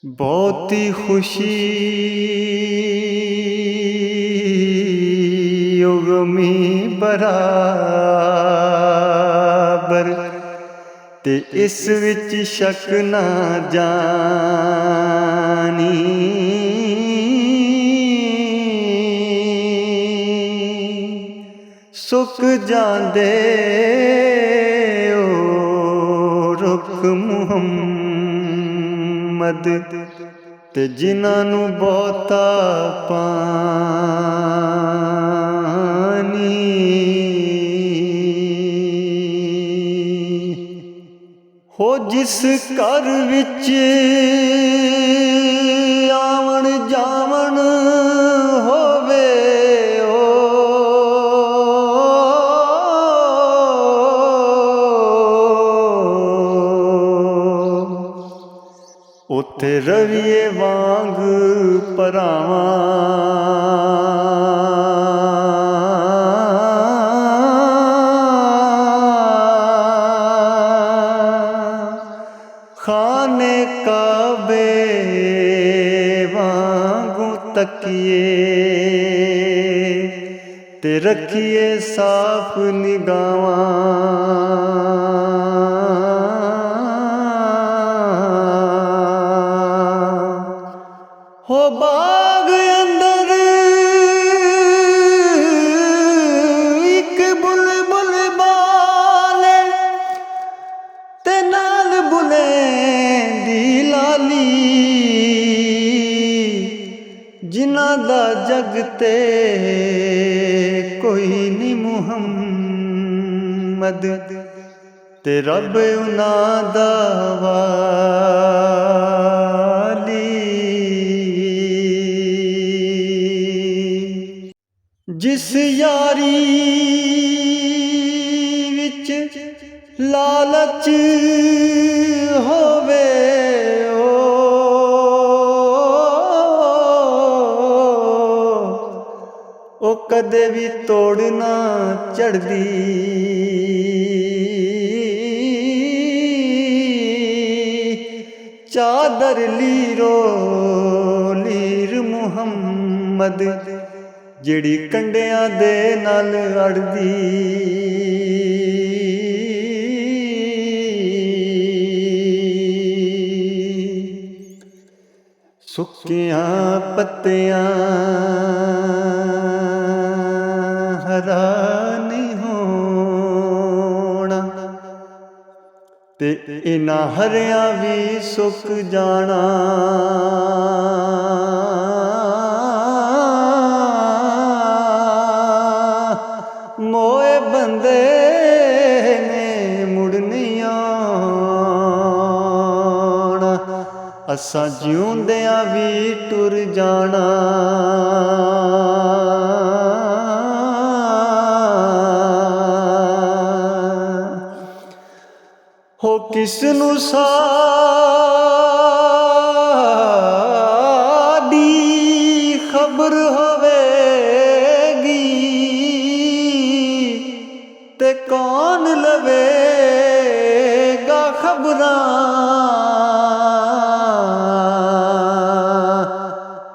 बहुत ही खुशी युगमी बराबर ते इस विच शक ना जानी। सुक जांदे ओ रुख मुहम्मद ते जिन्हां नू बहुता पानी। हो जिस घर विच आवन जावन होवे उत्थे रविए वांग भरावां। खाने काबे वांगू तकिए ते रखिए साफ निगावां। हो बाग अंदर एक बुलबुल बाले ते नाल बुलेंदी लाली। जिन्हां दा जग ते कोई नी मुहम्मद ते रब उन्हां दा वाली। जिस यारी विच लालच होवे ओ कदे भी तोड़ ना चढ़दी। चादर लीरो लीर मुहम्मद जेड़ी कंडियां दे नाल अड़दी। सुक्कियां पत्तियां हरा नहीं होना ते इन्हां हरियां भी सुक जाना। मोए बंदे ने मुड़ नहीं आना असां जिउंदियां भी टुर जाना। हो किसनू साडी खबर होवेगी ते कौन लवेगा खबरां।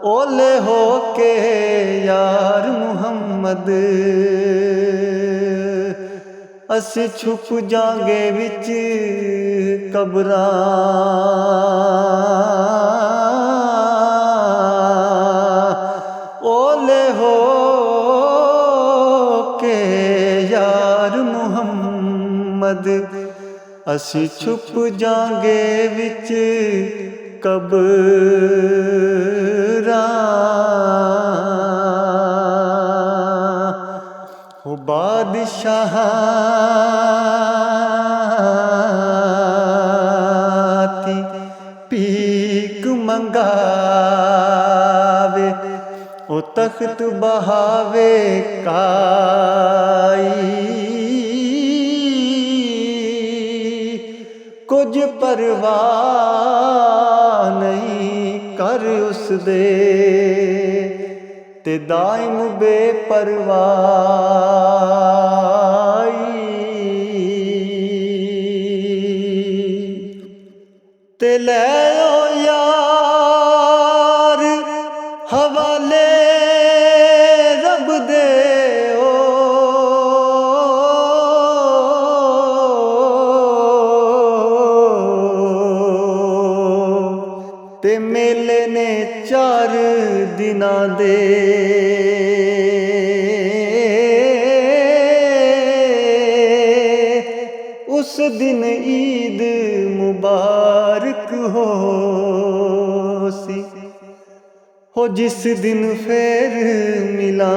ओले हो के यार मुहम्मद असी छुप जांगे विच कबरां। ओले हो के यार मुहम्मद असी छुप जांगे विच कबरां। हो बादशाह पीक मंगावे ओ तख्त बहावे काई। कुछ परवाह नहीं कर उस दे ते दाइम बेपरवाही। ते ले ओ यार ਹਵਾਲੇ ਰੱਬ ਦੇ ਤੇ ਮੇਲੇ ਨੇ 4 ਦਿਨਾਂ ਦੇ ਉਸ ਦਿਨ ਈਦ ਮੁਬਾਰਕ ਹੋ ਸੀ ਹੋ ਜਿਸ ਦਿਨ ਫੇਰ ਮਿਲਾਂਗੇ